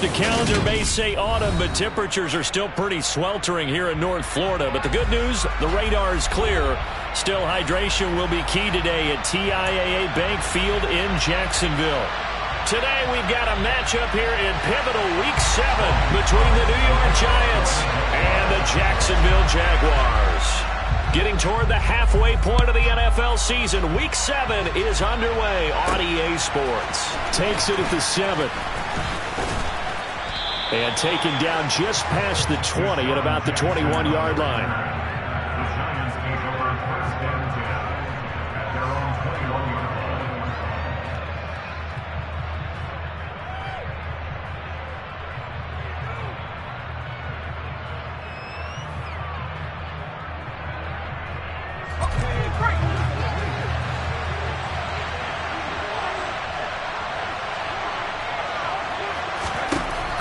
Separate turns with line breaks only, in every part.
The calendar may say autumn, but temperatures are still pretty sweltering here in North Florida. But the good news, the radar is clear. Still, hydration will be key today at TIAA Bank Field in Jacksonville. Today, we've got a matchup here in pivotal Week 7 between the New York Giants and the Jacksonville Jaguars. Getting toward the halfway point of the NFL season, Week 7 is underway on EA Sports. Takes it at the 7. And taken down just past the 20 at about the 21-yard line.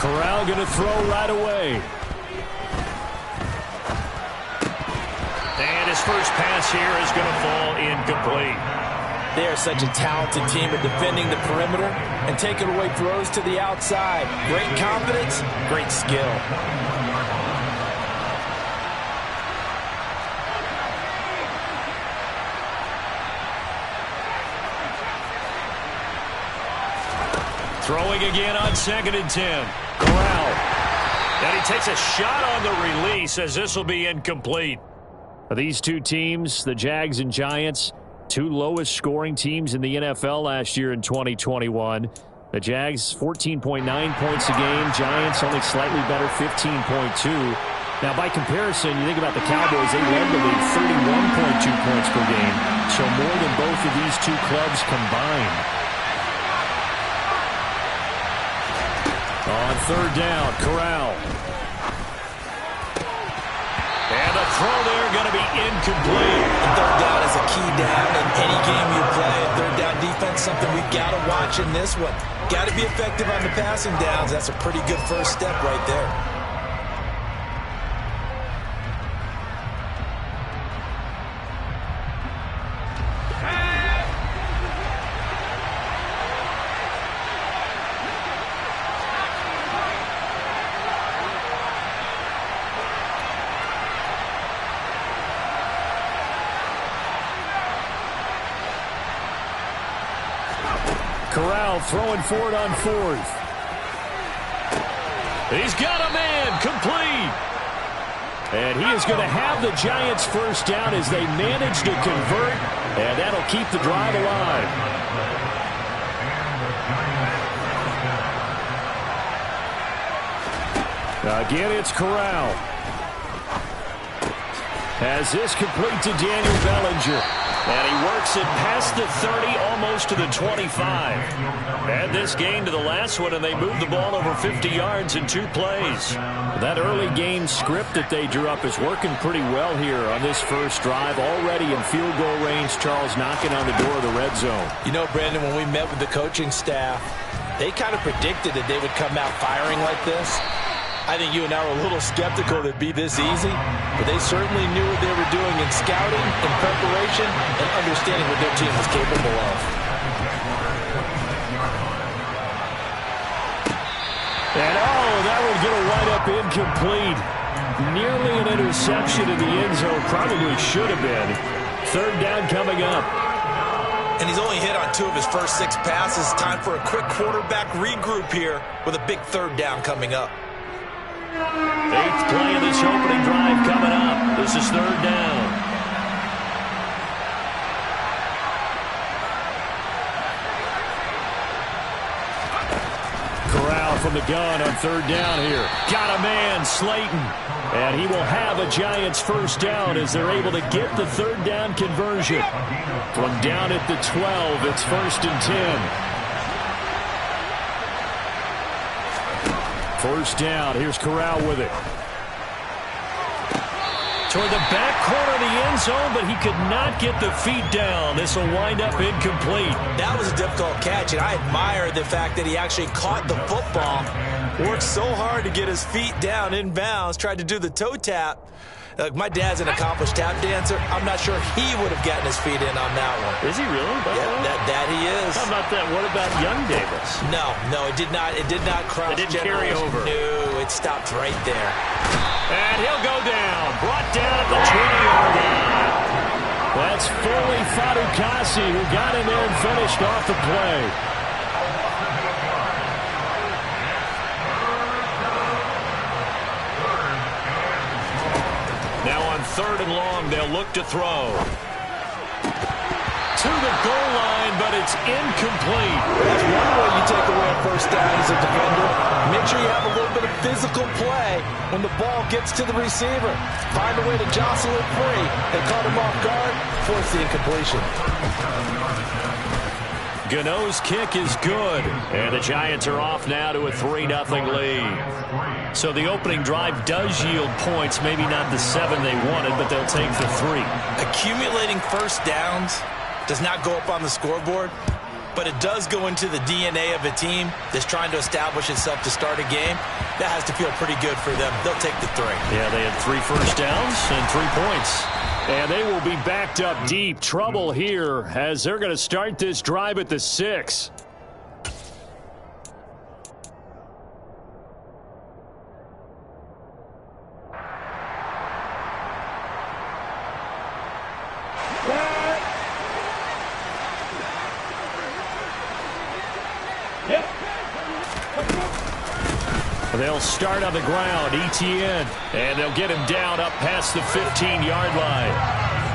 Corral going to throw right away. And his first pass here is going to fall incomplete.
They are such a talented team at defending the perimeter and taking away throws to the outside. Great confidence, great skill.
Throwing again on 2nd and 10. Corral. And he takes a shot on the release as this will be incomplete. These two teams, the Jags and Giants, two lowest scoring teams in the NFL last year in 2021. The Jags 14.9 points a game. Giants only slightly better, 15.2. Now, by comparison, you think about the Cowboys, they led the league 31.2 points per game. So more than both of these two clubs combined. On 3rd down, Corral. And the throw there going to be incomplete.
And 3rd down is a key down in any game you play. 3rd down defense, something we've got to watch in this one. Got to be effective on the passing downs. That's a pretty good first step right there.
Corral throwing for it on 4th. He's got a man, complete. And he is going to have the Giants first down as they manage to convert, and that'll keep the drive alive. Again, it's Corral. Has this complete to Daniel Bellinger. And he works it past the 30, almost to the 25. Add this game to the last one, and they move the ball over 50 yards in 2 plays. That early game script that they drew up is working pretty well here on this first drive. Already in field goal range, Charles knocking on the door of the red zone.
You know, Brandon, when we met with the coaching staff, they kind of predicted that they would come out firing like this. I think you and I were a little skeptical that it'd be this easy, but they certainly knew what they were doing in scouting, in preparation, and understanding what their team was capable of.
And that would get a wind up incomplete. Nearly an interception in the end zone. Probably should have been. 3rd down coming up.
And he's only hit on 2 of his first 6 passes. Time for a quick quarterback regroup here with a big 3rd down coming up.
8th play of this opening drive coming up. This is 3rd down. Corral from the gun on 3rd down here. Got a man, Slayton. And he will have a Giants first down as they're able to get the 3rd down conversion. From down at the 12, it's 1st and 10. 1st down. Here's Corral with it. Toward the back corner of the end zone, but he could not get the feet down. This will wind up incomplete.
That was a difficult catch, and I admire the fact that he actually caught the football Worked so hard to get his feet down inbounds, tried to do the toe tap. My dad's an accomplished tap dancer. I'm not sure he would have gotten his feet in on that one.
Is he really?
Yeah, that he is.
How about that? What about young Davis?
No, it did not. It did not cross.
It didn't carry over.
No, it stopped right there.
And he'll go down. Brought down at the 20-yard line. That's Foley Fadukasi who got in there and finished off the play. Now on 3rd and long, they'll look to throw. To the goal line, but it's incomplete.
That's one way you take away a first down as a defender. Make sure you have a little bit of physical play when the ball gets to the receiver. Find a way to jostle it free. They caught him off guard, force the incompletion.
Gano's kick is good, and the Giants are off now to a 3-0 lead. So the opening drive does yield points, maybe not the 7 they wanted, but they'll take the 3.
Accumulating first downs does not go up on the scoreboard, but it does go into the DNA of a team that's trying to establish itself to start a game. That has to feel pretty good for them. They'll take the 3.
Yeah, they had 3 first downs and 3 points. And they will be backed up deep. Trouble here as they're going to start this drive at the 6. They'll start on the ground, ETN, and they'll get him down up past the 15-yard line.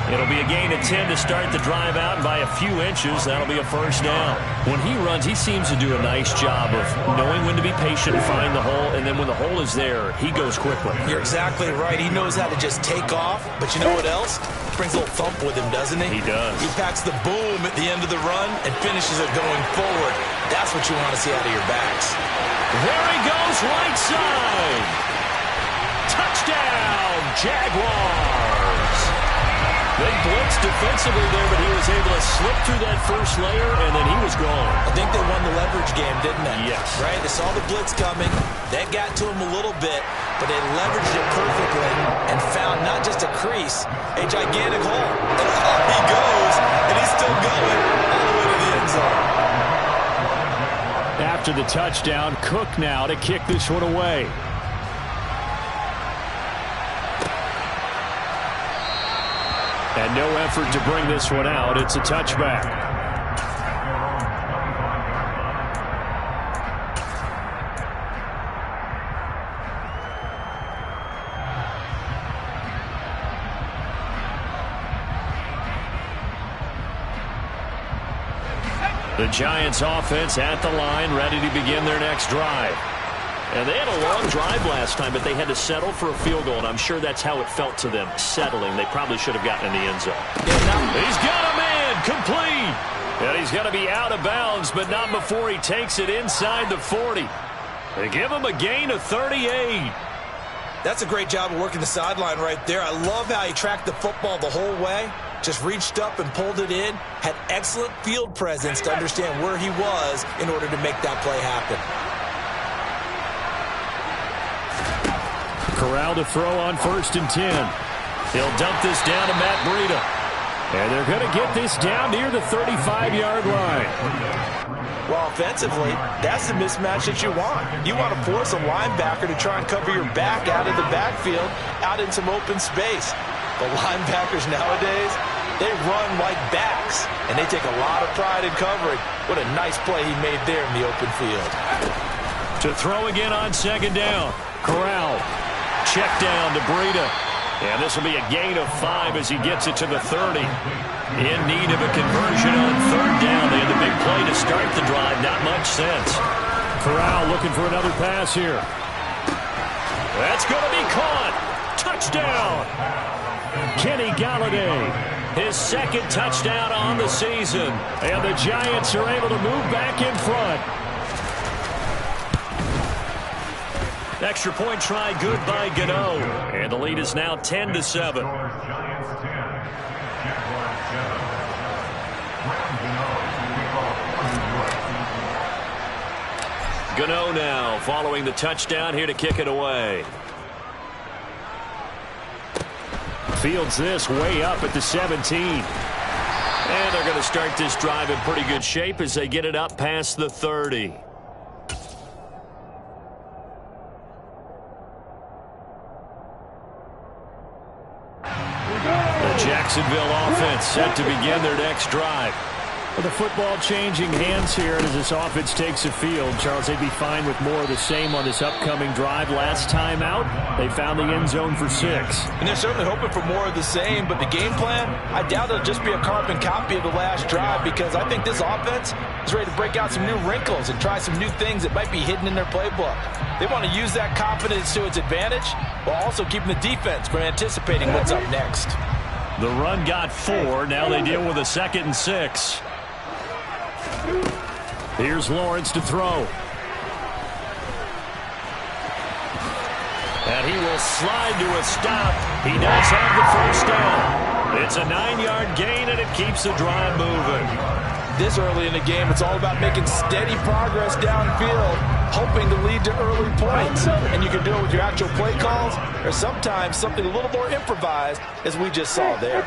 It'll be a gain of 10 to start the drive out, and by a few inches, that'll be a first down. When he runs, he seems to do a nice job of knowing when to be patient, find the hole, and then when the hole is there, he goes quickly.
You're exactly right. He knows how to just take off, but you know what else? Brings a little thump with him, doesn't he?
He does.
He packs the boom at the end of the run and finishes it going forward. That's what you want to see out of your backs.
There he goes, right side. Touchdown, Jaguars. They blitzed defensively there, but he was able to slip through that first layer, and then he was gone.
I think they won the leverage game, didn't they?
Yes.
Right? They saw the blitz coming. That got to him a little bit, but they leveraged it perfectly and found not just a crease, a gigantic hole. And off he goes, and he's still going all the way to the end zone.
After the touchdown, Cook now to kick this one away. And no effort to bring this one out. It's a touchback. The Giants offense at the line, ready to begin their next drive. And they had a long drive last time, but they had to settle for a field goal, and I'm sure that's how it felt to them, settling. They probably should have gotten in the end zone. He's got a man, complete. And he's going to be out of bounds, but not before he takes it inside the 40. They give him a gain of 38.
That's a great job of working the sideline right there. I love how he tracked the football the whole way. Just reached up and pulled it in. Had excellent field presence to understand where he was in order to make that play happen.
Corral to throw on 1st and 10. He'll dump this down to Matt Breida. And they're going to get this down near the 35-yard line.
Well, offensively, that's the mismatch that you want. You want to force a linebacker to try and cover your back out of the backfield, out in some open space. The linebackers nowadays, they run like backs, and they take a lot of pride in covering. What a nice play he made there in the open field.
To throw again on 2nd down. Corral. Check down to Breida. And this will be a gain of 5 as he gets it to the 30. In need of a conversion on 3rd down. They had the big play to start the drive. Not much sense. Corral looking for another pass here. That's going to be caught. Touchdown. Kenny Galladay. His 2nd touchdown on the season. And the Giants are able to move back in front. Extra point try good by Gano. And the lead is now 10-7. Gano now following the touchdown here to kick it away. Fields this way up at the 17. And they're going to start this drive in pretty good shape as they get it up past the 30. The Jacksonville offense set to begin their next drive. With the football changing hands here as this offense takes the field, Charles, they'd be fine with more of the same on this upcoming drive. Last time out, they found the end zone for 6.
And they're certainly hoping for more of the same, but the game plan, I doubt it'll just be a carbon copy of the last drive, because I think this offense is ready to break out some new wrinkles and try some new things that might be hidden in their playbook. They want to use that confidence to its advantage while also keeping the defense from anticipating what's up next.
The run got 4. Now they deal with a 2nd and 6. Here's Lawrence to throw. And he will slide to a stop. He does have the first down. It's a 9-yard gain, and it keeps the drive moving.
This early in the game, it's all about making steady progress downfield, hoping to lead to early points. And you can do it with your actual play calls, or sometimes something a little more improvised, as we just saw there.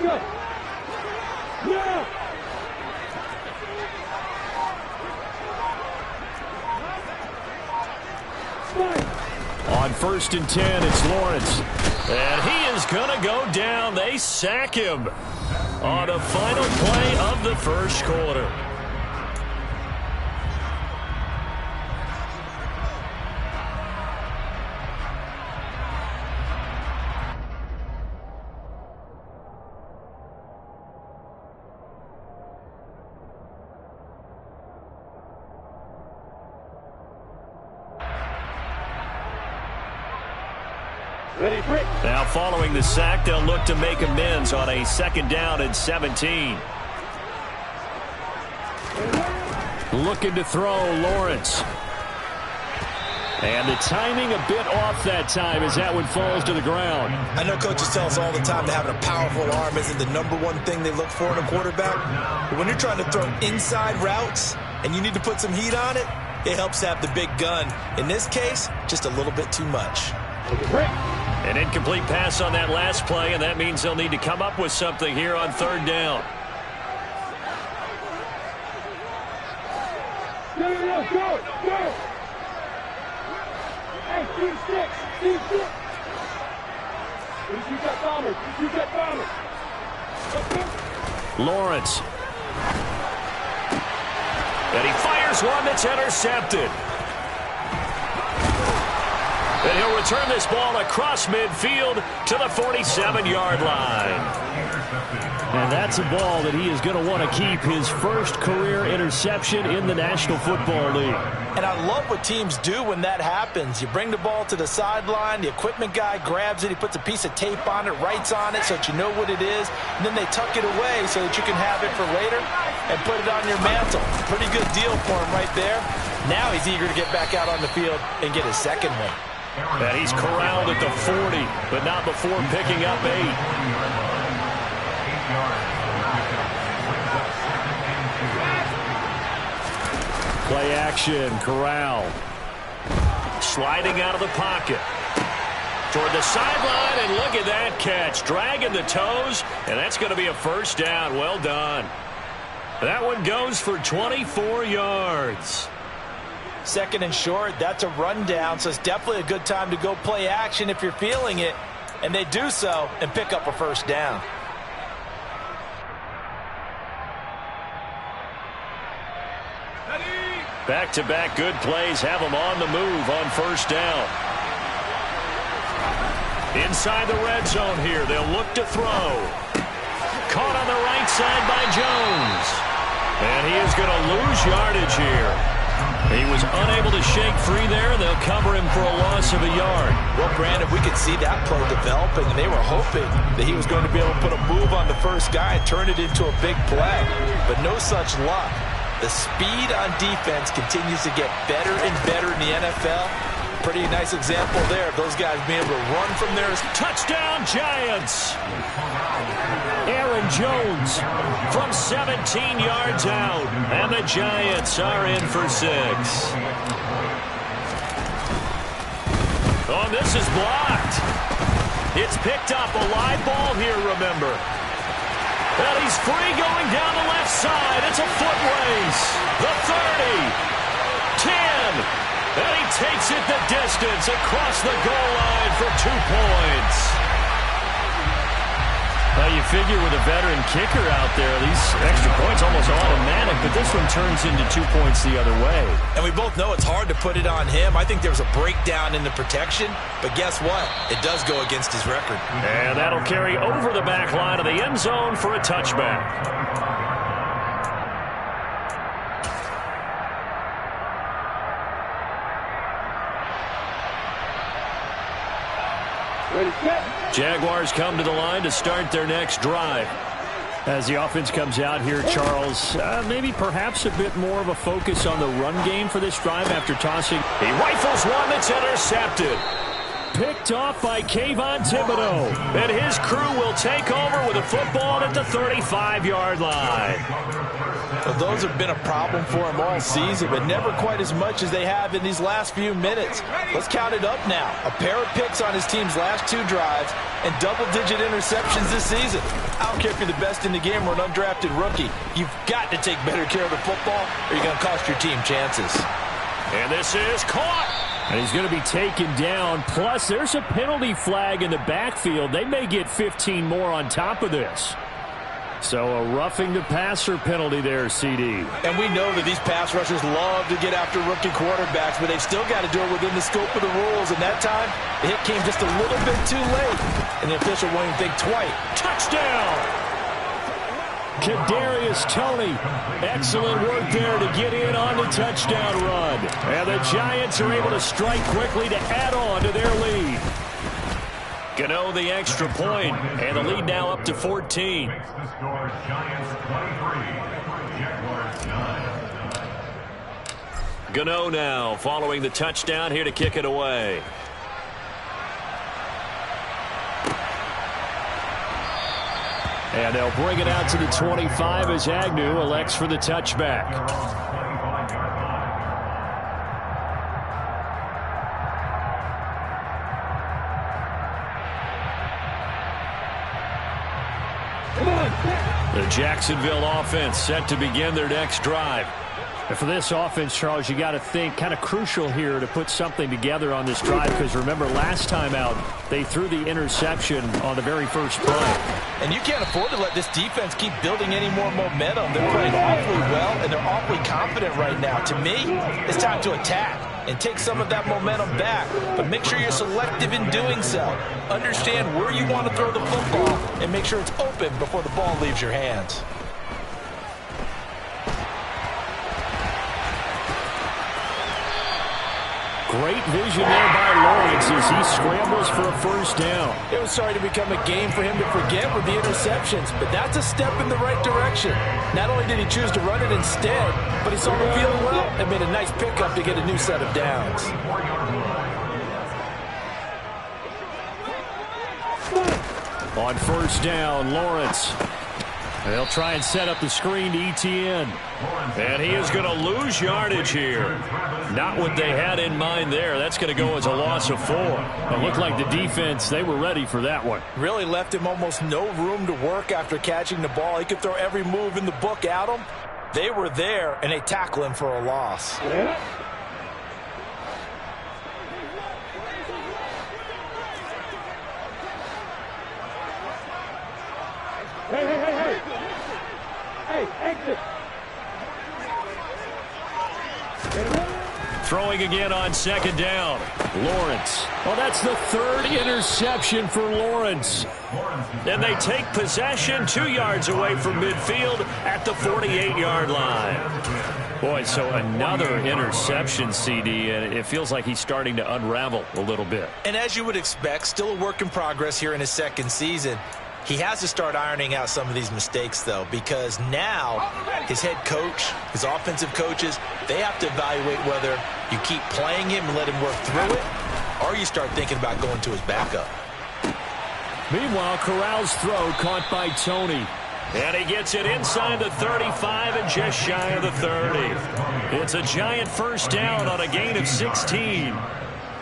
On 1st and 10, it's Lawrence. And he is going to go down. They sack him on the final play of the first quarter. Now following the sack, they'll look to make amends on a 2nd down and 17. Looking to throw, Lawrence. And the timing a bit off that time as that one falls to the ground.
I know coaches tell us all the time that having a powerful arm isn't the #1 thing they look for in a quarterback. But when you're trying to throw inside routes and you need to put some heat on it, it helps to have the big gun. In this case, just a little bit too much.
An incomplete pass on that last play, and that means they'll need to come up with something here on 3rd down. Lawrence. And he fires one that's intercepted. And he'll return this ball across midfield to the 47-yard line. And that's a ball that he is going to want to keep, his first career interception in the National Football League.
And I love what teams do when that happens. You bring the ball to the sideline, the equipment guy grabs it, he puts a piece of tape on it, writes on it so that you know what it is, and then they tuck it away so that you can have it for later and put it on your mantle. Pretty good deal for him right there. Now he's eager to get back out on the field and get his 2nd one.
And he's corralled at the 40, but not before picking up 8. Play action, Corral. Sliding out of the pocket. Toward the sideline, and look at that catch. Dragging the toes, and that's going to be a first down. Well done. That one goes for 24 yards.
2nd and short, that's a rundown, so it's definitely a good time to go play action if you're feeling it. And they do so and pick up a first down.
Back-to-back good plays have them on the move on 1st down. Inside the red zone here, they'll look to throw. Caught on the right side by Jones. And he is going to lose yardage here. He was unable to shake free there. They'll cover him for a loss of a yard.
Well, Brandon, we could see that play developing, and they were hoping that he was going to be able to put a move on the first guy and turn it into a big play. But no such luck. The speed on defense continues to get better and better in the NFL. Pretty nice example there of those guys being able to run from there.
Touchdown, Giants! Aaron Jones from 17 yards out, and the Giants are in for 6. Oh, this is blocked. It's picked up. A live ball here, remember. And he's free going down the left side. It's a foot race. The 30. 10. And he takes it the distance across the goal line for 2 points. Well, you figure with a veteran kicker out there, these extra points almost automatic, but this one turns into 2 points the other way.
And we both know it's hard to put it on him. I think there was a breakdown in the protection, but guess what? It does go against his record.
And that'll carry over the back line of the end zone for a touchback. Jaguars come to the line to start their next drive. As the offense comes out here, Charles, maybe perhaps a bit more of a focus on the run game for this drive after tossing. He rifles one that's intercepted. Picked off by Kayvon Thibodeau. And his crew will take over with a football at the 35-yard line.
Well, those have been a problem for him all season, but never quite as much as they have in these last few minutes. Let's count it up now. A pair of picks on his team's last 2 drives and double-digit interceptions this season. I don't care if you're the best in the game or an undrafted rookie. You've got to take better care of the football or you're going to cost your team chances.
And this is caught. And he's going to be taken down. Plus, there's a penalty flag in the backfield. They may get 15 more on top of this. So a roughing the passer penalty there, CD.
And we know that these pass rushers love to get after rookie quarterbacks, but they've still got to do it within the scope of the rules. And that time, the hit came just a little bit too late. And the official won't even think twice.
Touchdown! Kadarius Toney. Excellent work there to get in on the touchdown run. And the Giants are able to strike quickly to add on to their lead. Gano the extra point, and the lead now up to 14. Gano now following the touchdown here to kick it away. And they'll bring it out to the 25 as Agnew elects for the touchback. The Jacksonville offense set to begin their next drive. And for this offense, Charles, you got to think kind of crucial here to put something together on this drive because remember last time out they threw the interception on the very first play.
And you can't afford to let this defense keep building any more momentum. They're playing awfully well and they're awfully confident right now. To me, it's time to attack and take some of that momentum back. But make sure you're selective in doing so. Understand where you want to throw the football and make sure it's open before the ball leaves your hands.
Great vision there by Lawrence as he scrambles for a first down.
It was starting to become a game for him to forget with the interceptions, but that's a step in the right direction. Not only did he choose to run it instead, but he saw him feeling well and made a nice pickup to get a new set of downs.
On first down, Lawrence. They'll try and set up the screen to ETN. And he is going to lose yardage here. Not what they had in mind there. That's going to go as a loss of 4. It looked like the defense, they were ready for that one.
Really left him almost no room to work after catching the ball. He could throw every move in the book at him. They were there, and they tackle him for a loss.
Yeah. Hey, exit.
Throwing again on second down. Lawrence. Well, that's the 3rd interception for Lawrence. And they take possession 2 yards away from midfield at the 48-yard line. Boy, so another interception, CD, and it feels like he's starting to unravel a little bit.
And as you would expect, still a work in progress here in his 2nd season. He has to start ironing out some of these mistakes, though, because now his head coach, his offensive coaches, they have to evaluate whether you keep playing him and let him work through it, or you start thinking about going to his backup.
Meanwhile, Corral's throw caught by Toney. And he gets it inside the 35 and just shy of the 30. It's a giant first down on a gain of 16.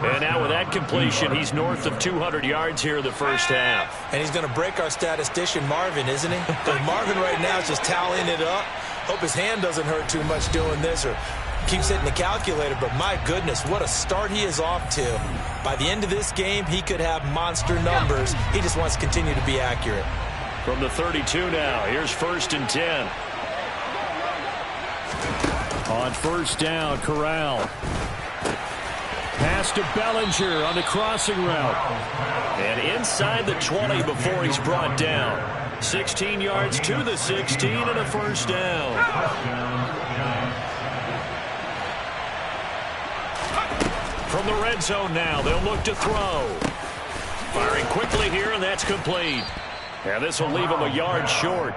And now with that completion, he's north of 200 yards here in the first half.
And he's going to break our statistician, Marvin, isn't he? Because Marvin right now is just tallying it up. Hope his hand doesn't hurt too much doing this or keeps hitting the calculator. But my goodness, what a start he is off to. By the end of this game, he could have monster numbers. He just wants to continue to be accurate.
From the 32 now, here's 1st and 10. On 1st down, Corral. Pass to Bellinger on the crossing route. And inside the 20 before he's brought down. 16 yards to the 16 and a 1st down. From the red zone now, they'll look to throw. Firing quickly here, and that's complete. And this will leave him a yard short.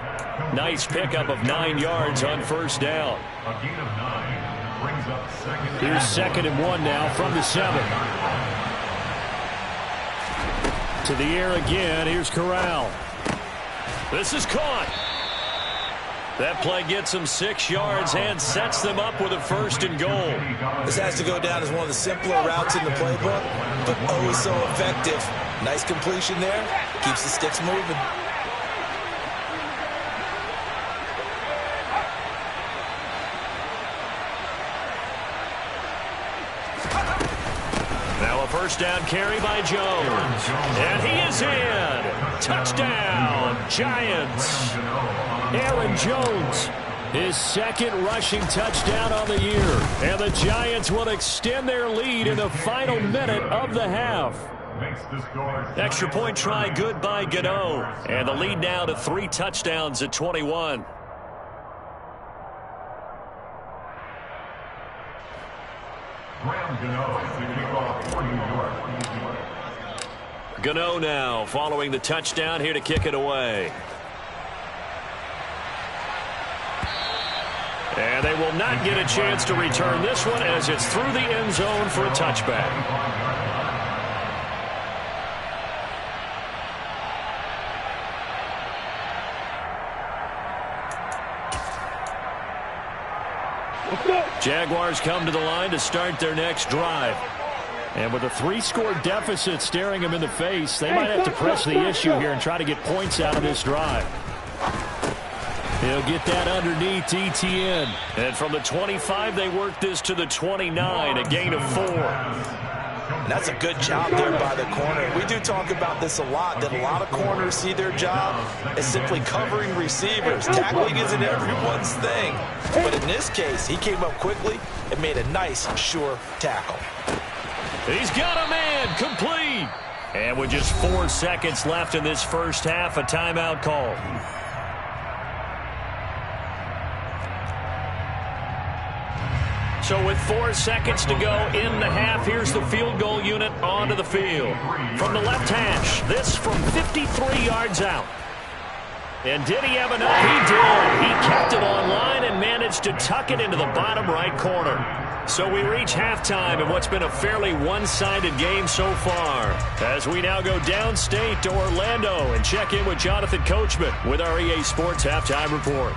Nice pickup of 9 yards on 1st down.
A gain of 9 brings up 2nd.
Here's 2nd and 1 now from the 7. To the air again. Here's Corral. This is caught. That play gets them 6 yards and sets them up with a 1st and goal.
This has to go down as one of the simpler routes in the playbook, but oh so effective. Nice completion there. Keeps the sticks moving.
Now a 1st down carry by Jones. And he is in. Touchdown, Giants. Aaron Jones, his 2nd rushing touchdown on the year. And the Giants will extend their lead in the final minute of the half. Extra point try good by Gano. And the lead now to 3 touchdowns at 21. Gano now following the touchdown here to kick it away. And they will not get a chance to return this one as it's through the end zone for a touchback. Jaguars come to the line to start their next drive. And with a 3-score deficit staring them in the face, they might have to press the issue here and try to get points out of this drive. He'll get that underneath ETN. And from the 25, they work this to the 29, a gain of 4.
And that's a good job there by the corner. We do talk about this a lot, that a lot of corners see their job as simply covering receivers. Tackling isn't everyone's thing. But in this case, he came up quickly and made a nice, sure tackle.
He's got a man, complete. And with just 4 seconds left in this first half, a timeout call. So with 4 seconds to go in the half, here's the field goal unit onto the field. From the left hash, this from 53 yards out. And did he have enough? He did. He kept it on line and managed to tuck it into the bottom right corner. So we reach halftime in what's been a fairly one-sided game so far. As we now go downstate to Orlando and check in with Jonathan Coachman with our EA Sports Halftime Report.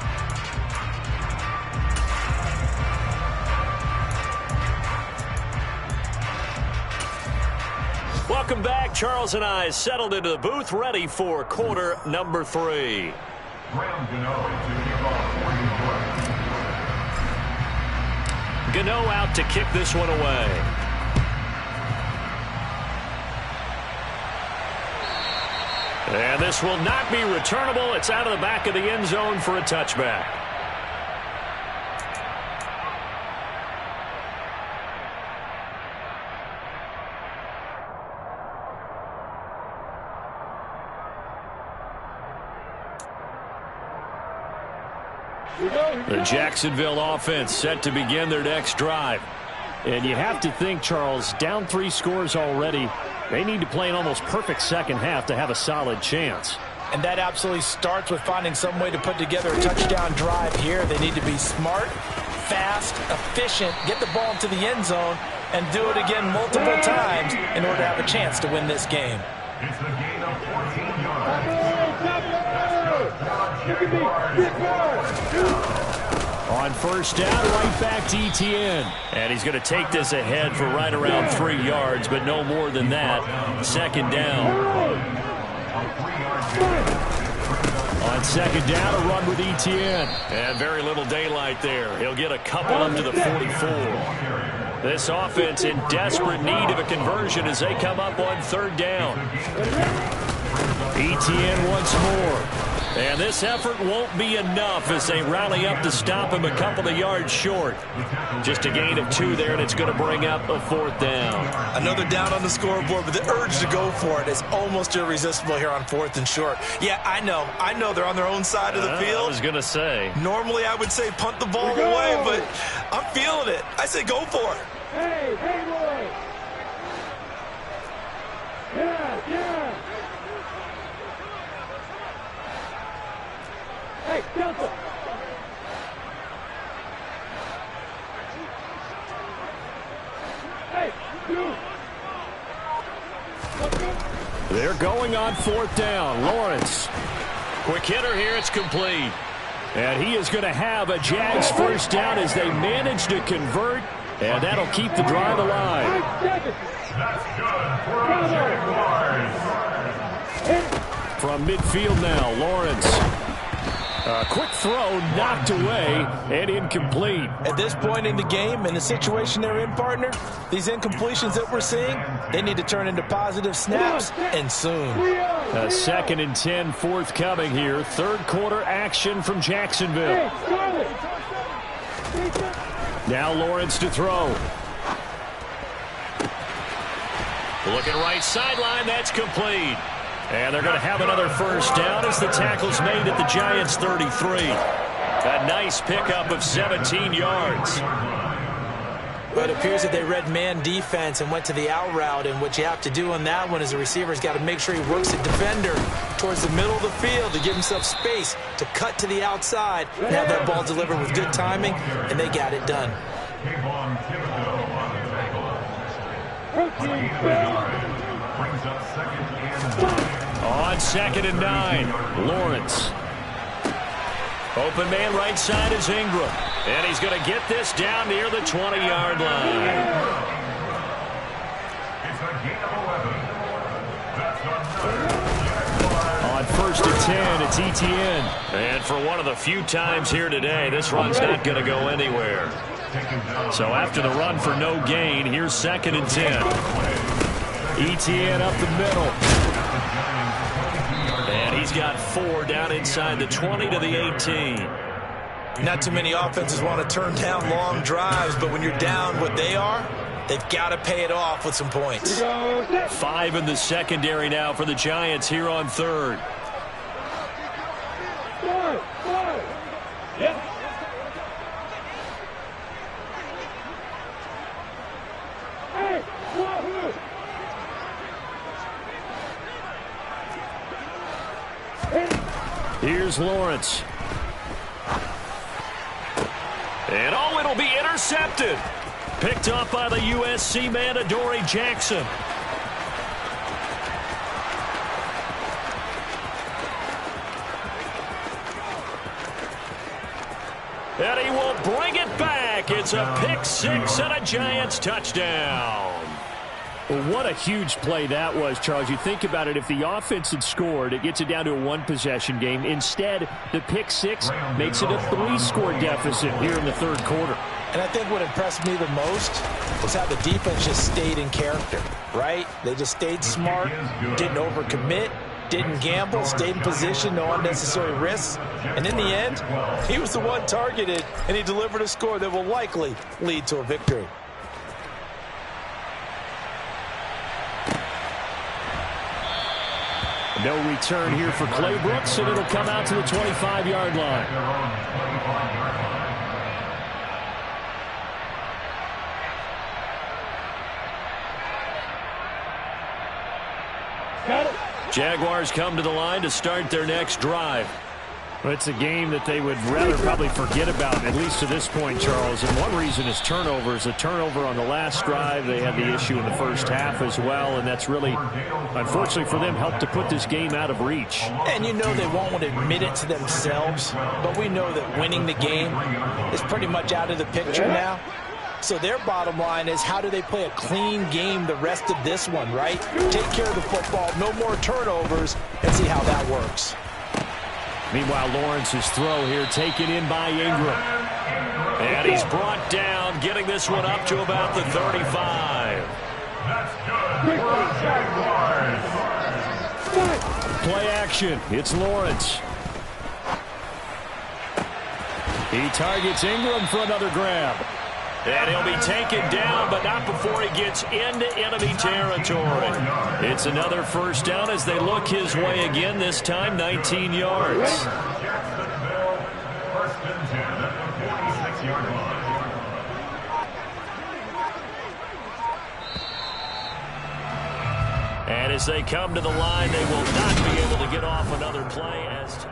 Welcome back. Charles and I settled into the booth, ready for quarter number 3. Gano out to kick this one away. And this will not be returnable. It's out of the back of the end zone for a touchback. The Jacksonville offense set to begin their next drive. And you have to think, Charles, down 3 scores already. They need to play an almost perfect second half to have a solid chance.
And that absolutely starts with finding some way to put together a touchdown drive here. They need to be smart, fast, efficient, get the ball into the end zone, and do it again multiple times in order to have a chance to win this game.
It's the gain of 14 yards.
On On first down, right back to Etienne. And he's going to take this ahead for right around 3 yards, but no more than that. Second down. On second down, a run with Etienne. And very little daylight there. He'll get a couple up to the 44. This offense in desperate need of a conversion as they come up on third down. Etienne once more. And this effort won't be enough as they rally up to stop him a couple of yards short. Just a gain of 2 there, and it's going to bring up a fourth down.
Another down on the scoreboard, but the urge to go for it is almost irresistible here on fourth and short. Yeah, I know they're on their own side of the field.
I was going to say.
Normally I would say punt the ball away, but I'm feeling it. I say go for it.
Hey, boy. Yeah. Hey, Delta. Hey, you.
They're going on fourth down. Lawrence. Quick hitter here. It's complete. And he is going to have a Jags first down as they manage to convert. And that'll keep the drive alive.
That's good for the Jaguars.
From midfield now, Lawrence. A quick throw knocked away and incomplete.
At this point in the game, in the situation they're in, partner, these incompletions that we're seeing, they need to turn into positive snaps, and soon.
A 2nd and 10 forthcoming here. Third quarter action from Jacksonville. Now Lawrence to throw. Looking right sideline, that's complete. And they're going to have another first down as the tackle's made at the Giants' 33. A nice pickup of 17 yards.
But it appears that they read man defense and went to the out route, and what you have to do on that one is the receiver's got to make sure he works the defender towards the middle of the field to give himself space to cut to the outside and have that ball delivered with good timing, and they got it done.
Brings up 2nd and 9.
On 2nd and 9, Lawrence. Open man right side is Ingram. And he's going to get this down near the 20-yard line.
It's a gain of 11. That's on
On 1st and 10, it's Etienne. And for one of the few times here today, this run's not going to go anywhere. So after the run for no gain, here's 2nd and 10. Etienne up the middle. And he's got 4 down inside the 20 to the 18.
Not too many offenses want to turn down long drives, but when you're down what they are, they've got to pay it off with some points.
5 in the secondary now for the Giants here on third.
Yep. Hey,
Here's Lawrence. And oh, it'll be intercepted. Picked up by the USC man, Adoree Jackson. And he will bring it back. It's a pick six and a Giants touchdown. Well, what a huge play that was, Charles. You think about it, if the offense had scored, it gets it down to a one-possession game. Instead, the pick six makes it a 3-score deficit here in the third quarter.
And I think what impressed me the most was how the defense just stayed in character, right? They just stayed smart, didn't overcommit, didn't gamble, stayed in position, no unnecessary risks. And in the end, he was the one targeted, and he delivered a score that will likely lead to a victory.
No return here for Clay Brooks, and it'll come out to the 25-yard line. Jaguars come to the line to start their next drive. Well, it's a game that they would rather probably forget about, at least to this point, Charles. And one reason is turnovers. A turnover on the last drive. They had the issue in the first half as well, and that's really, unfortunately for them, helped to put this game out of reach.
And you know they won't admit it to themselves, but we know that winning the game is pretty much out of the picture now. So their bottom line is, how do they play a clean game the rest of this one, right? Take care of the football, no more turnovers, and see how that works.
Meanwhile, Lawrence's throw here taken in by Ingram. And he's brought down, getting this one up to about the 35.
That's good for the Jaguars.
Play action. It's Lawrence. He targets Ingram for another grab. And he'll be taken down, but not before he gets into enemy territory. It's another first down as they look his way again, this time 19 yards.
Jacksonville, 1st and 10 at the 46-yard line.
And as they come to the line, they will not be able to get off another play as...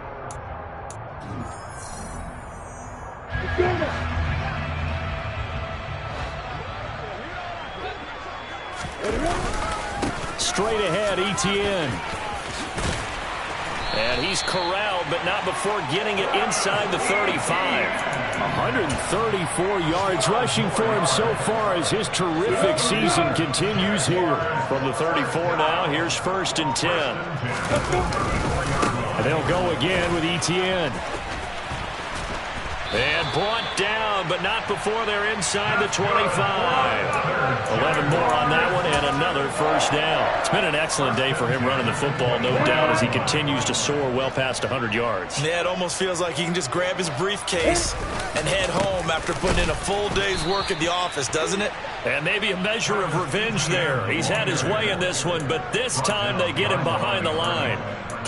Straight ahead, Etienne. And he's corralled, but not before getting it inside the 35. 134 yards rushing for him so far as his terrific season continues here. From the 34 now, here's 1st and 10. And they'll go again with Etienne. And brought down, but not before they're inside the 25. 11 more on that one, and another first down. It's been an excellent day for him running the football, no doubt, as he continues to soar well past 100 yards.
Yeah, it almost feels like he can just grab his briefcase and head home after putting in a full day's work at the office, doesn't it?
And maybe a measure of revenge there. He's had his way in this one, but this time they get him behind the line.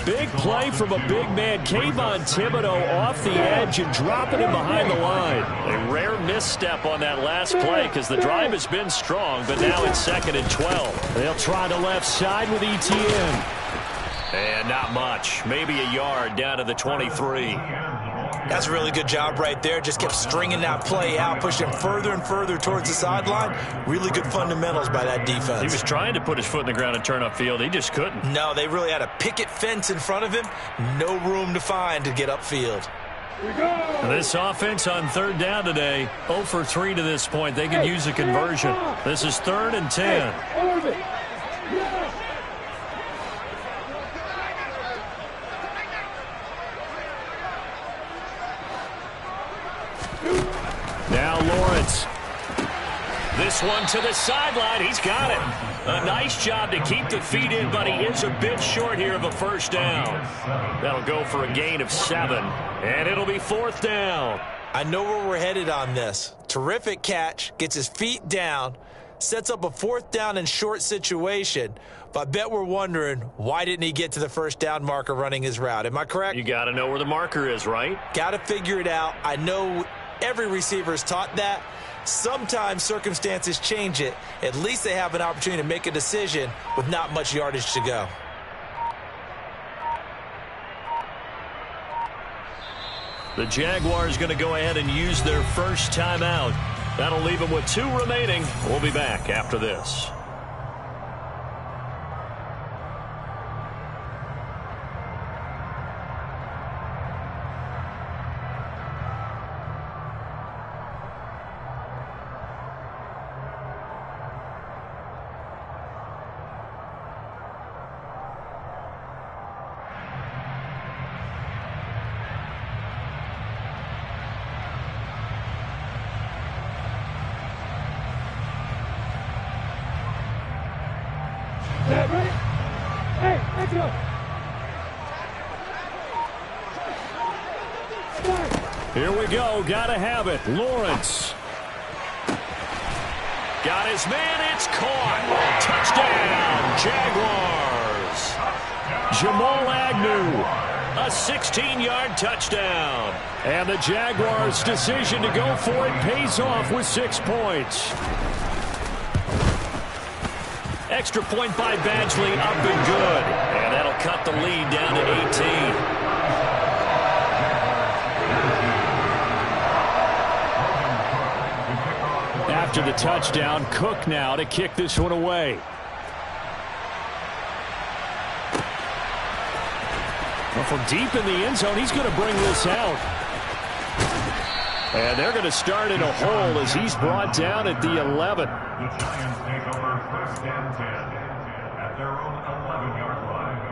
Big play from a big man, Kayvon Thibodeau, off the edge and dropping him behind the line. A rare misstep on that last play because the drive has been strong, but now it's 2nd and 12. They'll try the left side with Etienne. And not much. Maybe a yard down to the 23.
That's a really good job right there. Just kept stringing that play out, pushing further and further towards the sideline. Really good fundamentals by that defense.
He was trying to put his foot in the ground and turn upfield. He just couldn't.
No, they really had a picket fence in front of him. No room to find to get upfield.
This offense on 3rd down today, 0 for 3 to this point. They could use a conversion. This is 3rd and 10. Now Lawrence. This one to the sideline. He's got it. A nice job to keep the feet in, but he is a bit short here of a first down. That'll go for a gain of 7, and it'll be 4th down.
I know where we're headed on this. Terrific catch, gets his feet down, sets up a 4th down and short situation. But I bet we're wondering, why didn't he get to the first down marker running his route? Am I correct?
You got to know where the marker is, right?
Got to figure it out. I know every receiver is taught that. Sometimes circumstances change it. At least they have an opportunity to make a decision with not much yardage to go.
The Jaguars going to go ahead and use their first timeout. That'll leave them with 2 remaining. We'll be back after this.
Hey, let's go.
Here we go. Got to have it. Lawrence. Got his man. It's caught. Touchdown, Jaguars. Jamal Agnew. A 16-yard touchdown. And the Jaguars' decision to go for it pays off with 6 points. Extra point by Badgley, up and good. And that'll cut the lead down to 18. after the touchdown. Cook now to kick this one away. Well, from deep in the end zone, he's going to bring this out. And they're going to start in a hole as he's brought down at the 11.
The Giants take over 1st and 10 at their own 11-yard line.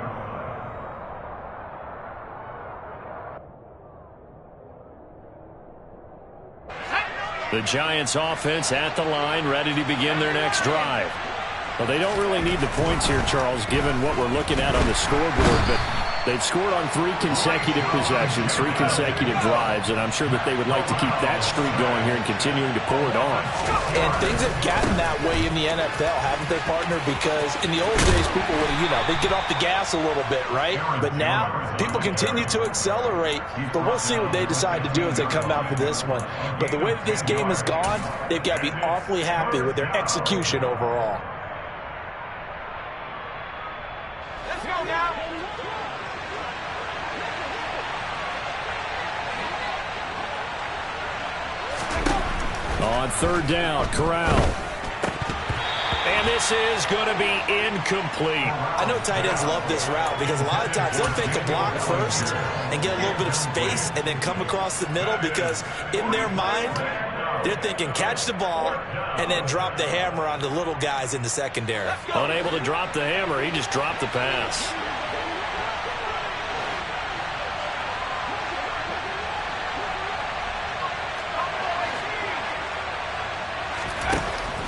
The Giants offense at the line, ready to begin their next drive. Well, they don't really need the points here, Charles, given what we're looking at on the scoreboard, but they've scored on 3 consecutive possessions, 3 consecutive drives, and I'm sure that they would like to keep that streak going here and continuing to pour it on.
And things have gotten that way in the NFL, haven't they, partner? Because in the old days, people would, they'd get off the gas a little bit, right? But now, people continue to accelerate, but we'll see what they decide to do as they come out for this one. But the way that this game has gone, they've got to be awfully happy with their execution overall.
Let's go now.
On 3rd down, Corral. And this is going to be incomplete.
I know tight ends love this route because a lot of times they'll fake a block first and get a little bit of space and then come across the middle because in their mind, they're thinking catch the ball and then drop the hammer on the little guys in the secondary.
Unable to drop the hammer, he just dropped the pass.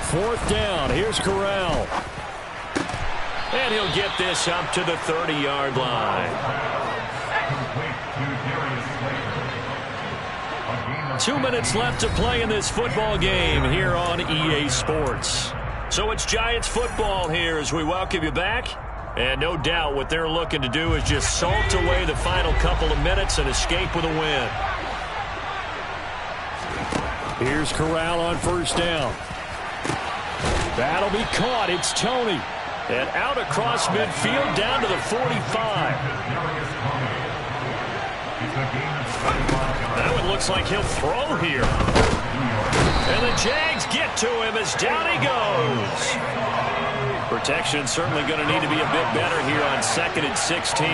Fourth down, here's Corral. And he'll get this up to the 30-yard line. 2 minutes left to play in this football game here on EA Sports. So it's Giants football here as we welcome you back. And no doubt what they're looking to do is just salt away the final couple of minutes and escape with a win. Here's Corral on 1st down. That'll be caught. It's Tony. And out across midfield down to the 45. That one looks like he'll throw here. And the Jags get to him as down he goes. Protection certainly going to need to be a bit better here on 2nd and 16.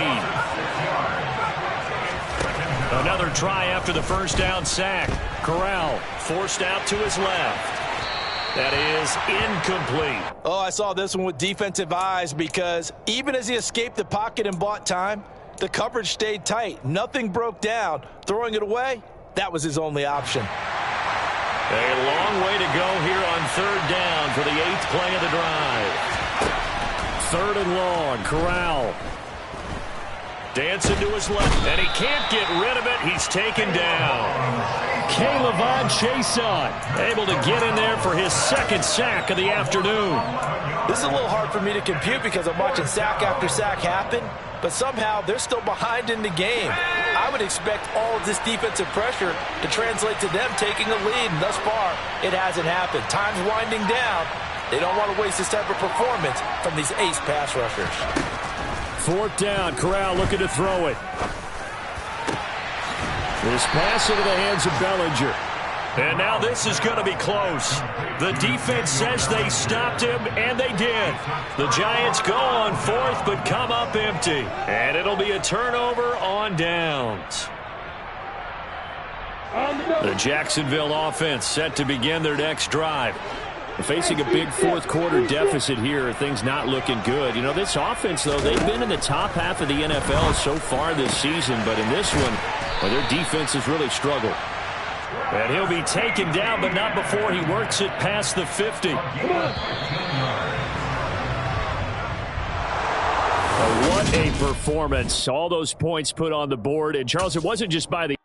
Another try after the 1st down sack. Corral forced out to his left. That is incomplete.
Oh, I saw this one with defensive eyes because even as he escaped the pocket and bought time, the coverage stayed tight. Nothing broke down. Throwing it away, that was his only option.
A long way to go here on 3rd down for the 8th play of the drive. 3rd and long, Corral. Dancing to his left, and he can't get rid of it. He's taken down. K'Lavon Chaisson able to get in there for his 2nd sack of the afternoon.
This is a little hard for me to compute because I'm watching sack after sack happen, but somehow they're still behind in the game. I would expect all of this defensive pressure to translate to them taking a lead, and thus far, it hasn't happened. Time's winding down. They don't want to waste this type of performance from these ace pass rushers.
4th down, Corral looking to throw it. This pass into the hands of Bellinger. And now this is going to be close. The defense says they stopped him, and they did. The Giants go on 4th, but come up empty. And it'll be a turnover on downs. The Jacksonville offense set to begin their next drive. Facing a big 4th quarter deficit here, things not looking good. This offense, though, they've been in the top half of the NFL so far this season, but in this one, well, their defense has really struggled. And he'll be taken down, but not before he works it past the 50. What a performance. All those points put on the board. And, Charles, it wasn't just by the